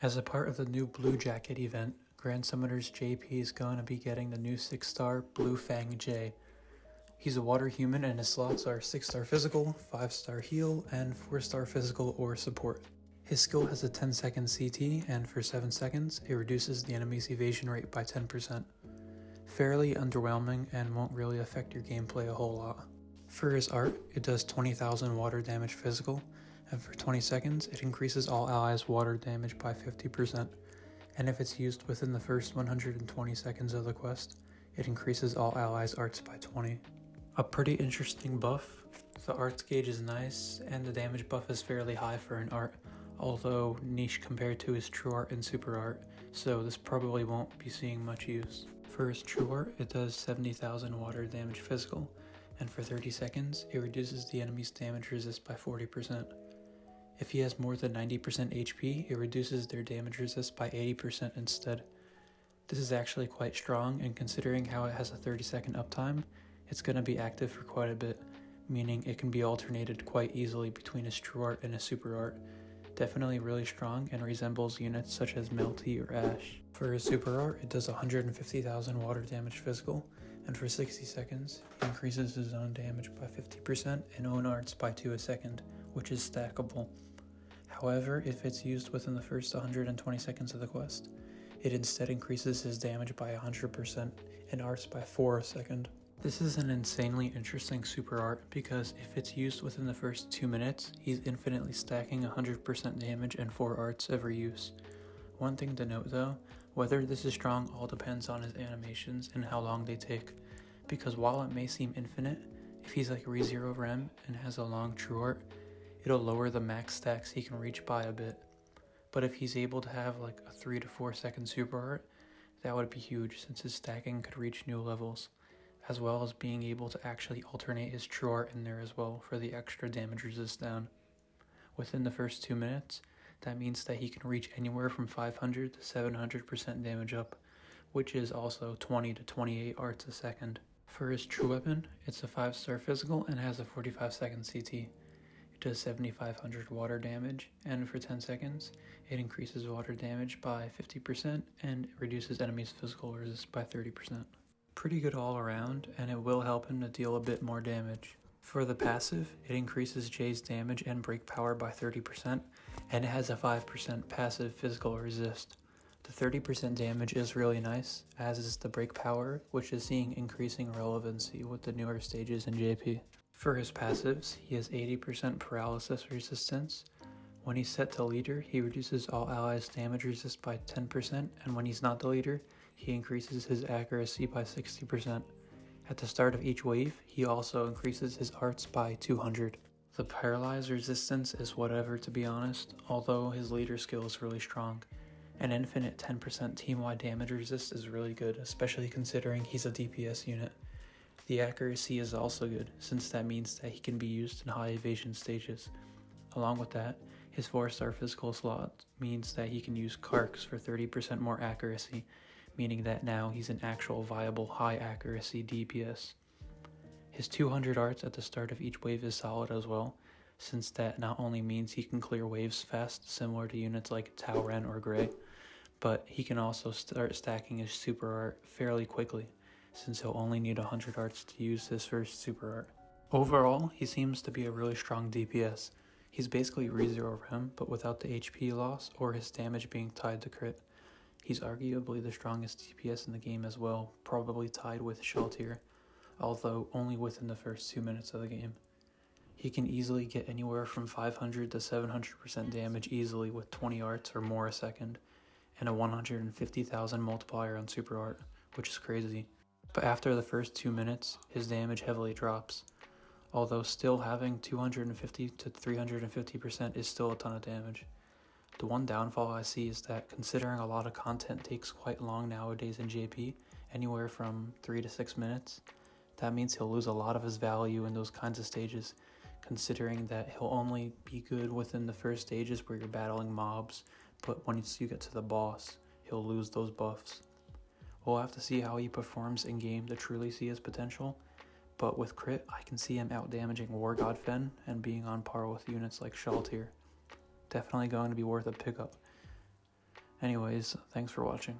As a part of the new Blue Jacket event, Grand Summoners JP is going to be getting the new 6-star Blue Fang J. He's a water human and his slots are 6-star physical, 5-star heal, and 4-star physical or support. His skill has a 10-second CT, and for 7 seconds, it reduces the enemy's evasion rate by 10%. Fairly underwhelming and won't really affect your gameplay a whole lot. For his art, it does 20,000 water damage physical, and for 20 seconds, it increases all allies' water damage by 50%, and if it's used within the first 120 seconds of the quest, it increases all allies' arts by 20. A pretty interesting buff. The arts gauge is nice, and the damage buff is fairly high for an art, although niche compared to his true art and super art, so this probably won't be seeing much use. For his true art, it does 70,000 water damage physical, and for 30 seconds, it reduces the enemy's damage resist by 40%. If he has more than 90% HP, it reduces their damage resist by 80% instead. This is actually quite strong, and considering how it has a 30-second uptime, it's going to be active for quite a bit, meaning it can be alternated quite easily between his true art and his super art. Definitely really strong and resembles units such as Melty or Ash. For his super art, it does 150,000 water damage physical, and for 60 seconds, he increases his own damage by 50% and own arts by 2 a second, which is stackable. However, if it's used within the first 120 seconds of the quest, it instead increases his damage by 100% and arts by 4 a second. This is an insanely interesting super art because if it's used within the first 2 minutes, he's infinitely stacking 100% damage and 4 arts every use. One thing to note though, whether this is strong all depends on his animations and how long they take, because while it may seem infinite, if he's like ReZero Rem and has a long true art, it'll lower the max stacks he can reach by a bit. But if he's able to have like a 3 to 4 second super art, that would be huge since his stacking could reach new levels, as well as being able to actually alternate his true art in there as well for the extra damage resist down. Within the first 2 minutes, that means that he can reach anywhere from 500 to 700% damage up, which is also 20 to 28 arts a second. For his true weapon, it's a 5-star physical and has a 45-second CT. It does 7,500 water damage, and for 10 seconds, it increases water damage by 50% and reduces enemies' physical resist by 30%. Pretty good all around, and it will help him to deal a bit more damage. For the passive, it increases Jay's damage and break power by 30%, and it has a 5% passive physical resist. The 30% damage is really nice, as is the break power, which is seeing increasing relevancy with the newer stages in JP. For his passives, he has 80% paralysis resistance. When he's set to leader, he reduces all allies' damage resist by 10%, and when he's not the leader, he increases his accuracy by 60%. At the start of each wave, he also increases his arts by 200. The paralyzed resistance is whatever, to be honest, although his leader skill is really strong. An infinite 10% team-wide damage resist is really good, especially considering he's a DPS unit. The accuracy is also good, since that means that he can be used in high evasion stages. Along with that, his 4-star physical slot means that he can use Karks for 30% more accuracy, meaning that now he's an actual viable high accuracy DPS. His 200 arts at the start of each wave is solid as well, since that not only means he can clear waves fast, similar to units like Tau Ren or Grey, but he can also start stacking his super art fairly quickly, since he'll only need 100 arts to use his first super art. Overall, he seems to be a really strong DPS. He's basically ReZero Rem, but without the HP loss or his damage being tied to crit. He's arguably the strongest DPS in the game as well, probably tied with Sheltier, although only within the first 2 minutes of the game. He can easily get anywhere from 500 to 700% damage easily with 20 arts or more a second, and a 150,000 multiplier on super art, which is crazy. But after the first 2 minutes, his damage heavily drops, although still having 250 to 350% is still a ton of damage. The one downfall I see is that considering a lot of content takes quite long nowadays in JP, anywhere from 3 to 6 minutes, that means he'll lose a lot of his value in those kinds of stages, considering that he'll only be good within the first stages where you're battling mobs, but once you get to the boss, he'll lose those buffs. We'll have to see how he performs in game to truly see his potential, but with crit, I can see him out-damaging War God Fen and being on par with units like Shaltir. Definitely going to be worth a pickup. Anyways, thanks for watching.